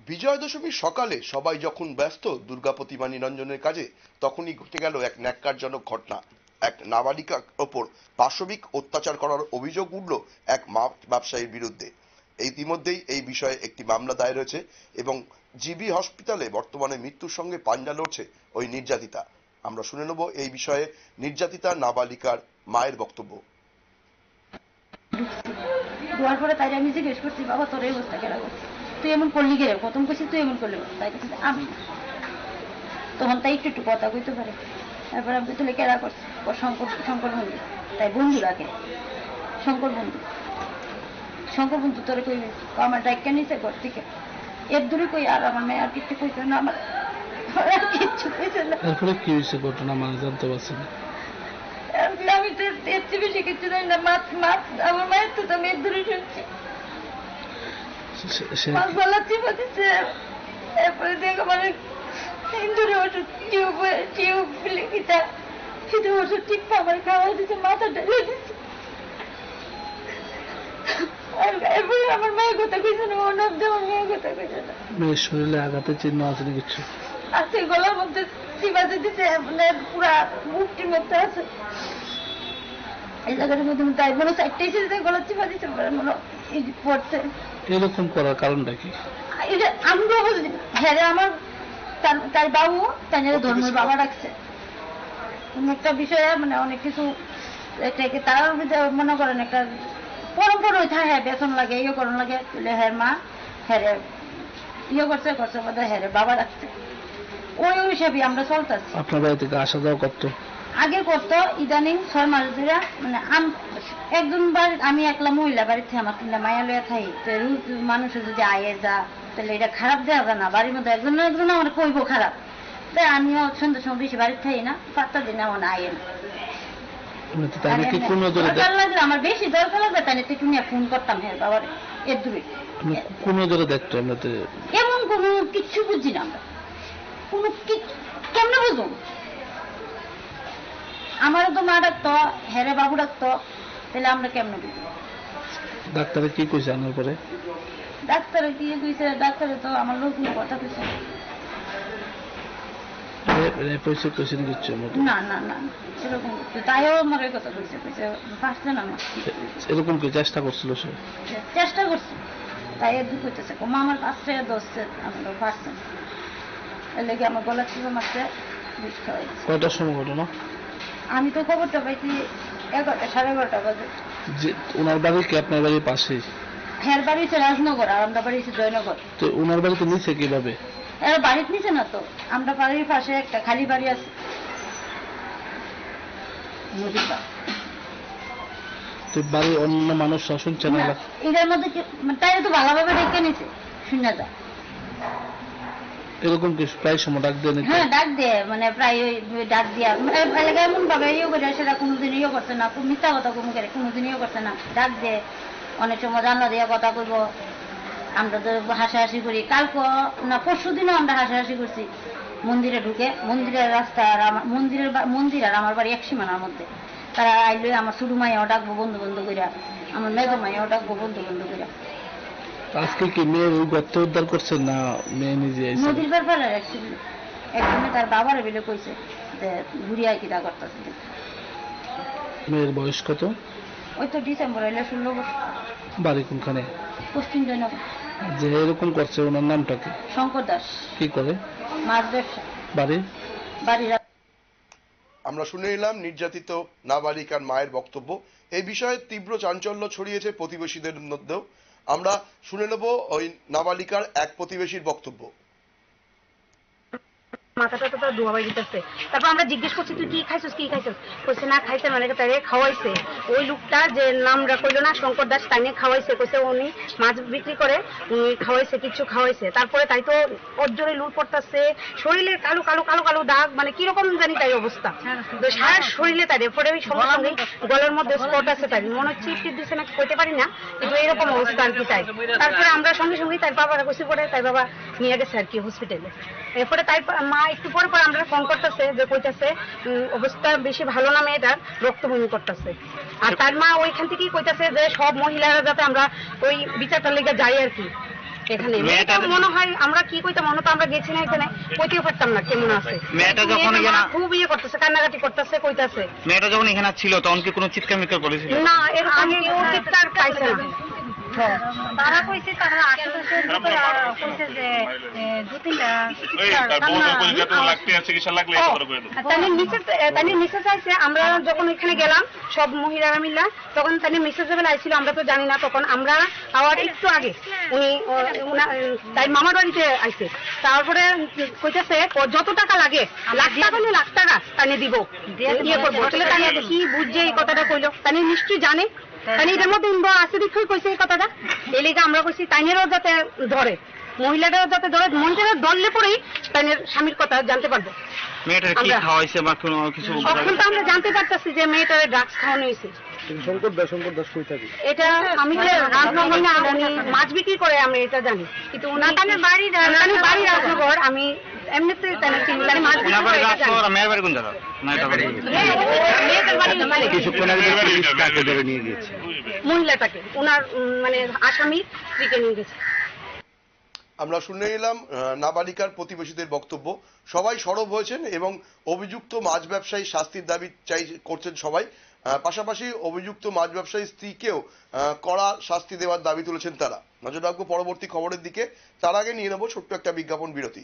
বিজয়া দশমীর সকালে সবাই যখন ব্যস্ত দুর্গা প্রতিমা নিরঞ্জনের কাজে, তখনই ঘটে গেল এক ন্যাক্কারজনক ঘটনা। এক নাবালিকার ওপর পাশবিক অত্যাচার করার অভিযোগ উঠল এক মাছ ব্যবসায়ীর বিরুদ্ধে। ইতিমধ্যেই এই বিষয়ে একটি মামলা দায়ের হয়েছে এবং জিবি হসপিটালে বর্তমানে মৃত্যুর সঙ্গে পাঞ্জা লড়ছে ওই নির্যাতিতা। আমরা শুনে নেব এই বিষয়ে নির্যাতিতা নাবালিকার মায়ের বক্তব্য। দুয়ার পরে তাই আমি জিজ্ঞেস করছি, বাবা তোর এই অবস্থা কেন করছিস, তুই এমন করলি কে? প্রথম করছি তুই এমন করলি, তাই কিছু আমি তখন তাই একটু একটু কথা কইতে পারে। তারপর আমি তুলে কেরা করছি, ও শঙ্কর বন্ধু, তাই বন্ধু রাখে শঙ্কর বন্ধু তোরে কইবে আমার ডাক্কা নিচে ঘর থেকে এর দূরে কই। আর আমার মেয়ে আর কিছু কইছে না, আমার কিচ্ছু কইছে না। এরপরে কি হয়েছে ঘটনা মানে জানতে পারছি না। আমি তো এর চেয়ে বেশি কিছু জানি না। মাছ আমার মায়ের তো আমি এর দূরে শুনছি মাছ ভালো চিপা দিচ্ছে। এরপরে দেখো মানে ইন্দুরে ওষুধ টিউব লিখিতা সেটা ওষুধ টিপা আমার খাওয়া দিচ্ছে, মাথা ঢেলে দিচ্ছে। এরপরে আমার মায়ের কথা কইছে না, ওর নাম আমার মেয়ের কথা কইছে না। মেয়ের শরীরে আঘাতের চিহ্ন আছে না কিছু? আছে, গলার মধ্যে চিবাতে দিচ্ছে, মানে পুরা মুখটির মধ্যে আছে। এই জায়গাটার মধ্যে তাই মনে চারটে এসে গলা চিপা দিচ্ছে, মনে পড়ছে। এরকম করার কারণটা কি? এটা আমি বুঝলি। হ্যাঁ, আমার তার বাবু তাই ধর্মের বাবা রাখছে একটা বিষয়ে, মানে অনেক কিছু এটাকে তারা মনে করেন একটা পরম্পরা থাকে। হ্যাঁ, বেতন লাগে, ইয়ে করণ লাগে, হ্যাঁ মা হ্যাঁ ইয়ে করছে বোধ হয়, হ্যাঁ বাবা রাখছে। ওই হিসাবে আমরা চলতেছি। আপনার বাড়ি থেকে আসা যাওয়া করতো? আগে করতো, ইদানিং 6 মাস ধরে মানে একজন বাড়ি, আমি একলা মহিলা বাড়িতে আমার 3টা মায়া লইয়া থাই। মানুষের যদি আয়ে যা তাহলে এটা খারাপ দেওয়া যায় না। বাড়ির মধ্যে একজন আমার কইব খারাপ, তাই আমিও সন্ধ্যার সময় বেশি বাড়িতে থাই না, 5টা দিন আমার আয়ে না। আমার বেশি দরকার লাগবে তাই একটু নিয়ে ফোন করতাম। হ্যাঁ বাবার এর দূরে কোন ধরে দেখতো? এমন কোনো কিচ্ছু বুঝি না আমরা, কোনো কেমনে বুঝবো? আমারও তো মা ডাকতো, হেরে বাবু ডাকতো, তাহলে আমরা কেমনে বুঝবো? ডাক্তারে কি কইছে আনার পরে? ডাক্তারে কি কইছে? ডাক্তারে তো আমার লোক কথা কইছে না না না এরকম। তাইও আমার এই কথা কইছে, পারছে না। এরকম কি চেষ্টা করছিল? সে চেষ্টা করছে, তাই এদু কইতেছে মা আমার পাশে দোষছে, আমরা পারছে না। এর লেগে আমার গলা চিপে মারছে, বিষ খাওয়াইছে। কয়টার সময় ঘটনা? আমি তো খবরটা পাইছি 11টা 11:30 বাজে। ওনার বাড়ি কি আপনার বাড়ির পাশেই? হ্যাঁ, বাড়ি হচ্ছে রাজনগর আর আমরা বাড়ি হচ্ছে জয়নগর। তো ওনার বাড়িতে নিচে কিভাবে? এরা বাড়িতে নিচে না তো, আমরা বাড়ির পাশে একটা খালি বাড়ি আছে, নদীর পাড়। তো বাড়ির অন্য মানুষ শুনছে না? এটার মধ্যে তাই তো ভালোভাবে রেখে নিছে, শুনে যা। এরকম কি প্রায় সময় ডাক দেয়? হ্যাঁ ডাক দেয়, মানে প্রায় ডাক দিয়া এলাকায় এমন ভাবে ইয়ে করে সেটা কোনোদিন ইয়ে করছে না, মিথ্যা কথা কোনোদিন ইয়ে করছে না। ডাক দেয়, অনেক সময় জানলা দিয়ে কথা কইব, আমরা তো হাসাহাসি করি। কালকে না পরশু দিনও আমরা হাসাহাসি করছি। মন্দিরে ঢুকে, মন্দিরের রাস্তা আর মন্দির আর আমার বাড়ি এক সীমানার মধ্যে। তারা আইলে আমার ছোট মাইয়াও ডাকবো বন্ধু বন্ধু কইরা, আমার মেজো মাইয়াও ডাকবো বন্ধু বন্ধু কইরা। আজকে কি মেয়ের ওই গর্ত উদ্ধার করছেন না মেয়ে নিজে? নদীর ব্যাপারে একজনে তার বাবার বেলে কইছে যে ঘুরিয়া কিটা করতেছে। মেয়ের বয়স কত? ওই তো ডিসেম্বর হইলে 16 বছর। বাড়ি কোনখানে? পশ্চিম জয়নগর। যে এরকম করছে ওনার নামটা কি? শঙ্কর দাস। কি করে? মাছ ব্যবসা। বাড়ি? আমরা শুনে নিলাম নির্যাতিত নাবালিকার মায়ের বক্তব্য। এই বিষয়ে তীব্র চাঞ্চল্য ছড়িয়েছে প্রতিবেশীদের মধ্যেও। আমরা শুনে নেব ওই নাবালিকার এক প্রতিবেশীর বক্তব্য। মাথাটা তো ধোয়া হয়ে যেতেছে। তারপর আমরা জিজ্ঞেস করছি তুই কি খাইছিস কইছে না খাইছে, মানে তাই খাওয়াইছে। ওই লোকটা যে নামটা কইলো না শঙ্কর দাস, তাই নিয়ে খাওয়াইছে, কইছে উনি মাছ বিক্রি করে, খাওয়াইছে, কিছু খাওয়াইছে। তারপরে তাই তো ওর জোরে লুট পড়তেছে, শরীরে কালো কালো কালো কালো দাগ, মানে কিরকম জানি তাই অবস্থা, সারা শরীরে তাই। পরে ওই সঙ্গে সঙ্গে গলার মধ্যে স্পট আছে, তাই মনে হচ্ছে চিপ দিচ্ছে না, কইতে পারি না, কিন্তু এরকম অবস্থা আর কি তাই। তারপরে আমরা সঙ্গে সঙ্গে তাই বাবারা কইছি, পরে তাই বাবা নিয়ে গেছে আর কি হসপিটালে। এরপরে তাই মা একটু পরে পরে আমরা ফোন করতেছে যে কইতেছে অবস্থা বেশি ভালো না, মেয়েটার রক্ত বমি করতেছে। আর তার মা ওইখান থেকেই কইতেছে যে সব মহিলারা যাতে আমরা ওই বিচারটার লেগে যাই আর কি। এখানে মেয়েটা মনে হয় আমরা কি কইতাম, মনে তো আমরা গেছি না এখানে, কইতেও পারতাম না কেমন আছে। মেয়েটা যখন এখানে খুব ইয়ে করতেছে, কান্নাকাটি করতেছে, কইতাছে। মেয়েটা যখন এখানে ছিল তখন কি কোনো চিৎকার মিৎকার করেছিল? না, এরকম কেউ চিৎকার পাইছে না। তারা কইছে, তারা আশেপাশে কইছে যে দু তিনটা তানি নিচে চাইছে। আমরা যখন এখানে গেলাম সব মহিলারা মিলা, তখন তানি মিসেস লেভেল আইছিল, আমরা তো জানি না। তখন আমরা আবার একটু আগে উনি তাই মামার বাড়িতে আইছে। তারপরে কইতেছে যত টাকা লাগে, লাখ টাকা হলে লাখ টাকা তানি দিব, ইয়ে করবো। তাহলে তানি কি বুঝছে এই কথাটা কইলো? তানি নিশ্চয়ই জানে, তাই এটার মধ্যে আছে দেখেই কইছে এই কথাটা। এই লেগে আমরা কইছি তাইনেরও যাতে ধরে, মহিলাটাও যাতে ধরে, মহিলারা ধরলে পরেই তাইনের স্বামীর কথা জানতে পারবো। মেয়েটার কি খাওয়াইছে বা কোনো কিছু? এখন তো আমরা জানতে পারতেছি যে মেয়েটার ড্রাগস খাওয়ানো হয়েছে। শঙ্কর দাস কই থাকে? এটা আমি যে রাজনগর না, উনি মাছ বিক্রি করে আমি এটা জানি, কিন্তু ওনার বাড়ি রাজনগর। আমি এমনিতে তাই চিনি, তাই মাছ বিক্রি করে এটা জানি। মেয়ের বাড়ি কোন জায়গা? না এটা বাড়ি মেয়েটার বাড়ি কিছুক্ষণ আগে পুলিশ কাকে ধরে নিয়ে গেছে? মহিলাটাকে, ওনার মানে আসামি স্ত্রীকে নিয়ে গেছে। আমরা শুনে এলাম নাবালিকার প্রতিবেশীদের বক্তব্য। সবাই সরব হয়েছেন এবং অভিযুক্ত মাছ ব্যবসায়ী শাস্তির দাবি করছেন সবাই। পাশাপাশি অভিযুক্ত মাছ ব্যবসায়ী স্ত্রীকেও কড়া শাস্তি দেওয়ার দাবি তুলেছেন তারা। নজর রাখবো পরবর্তী খবরের দিকে। তার আগে নিয়ে নেব ছোট্ট একটা বিজ্ঞাপন বিরতি।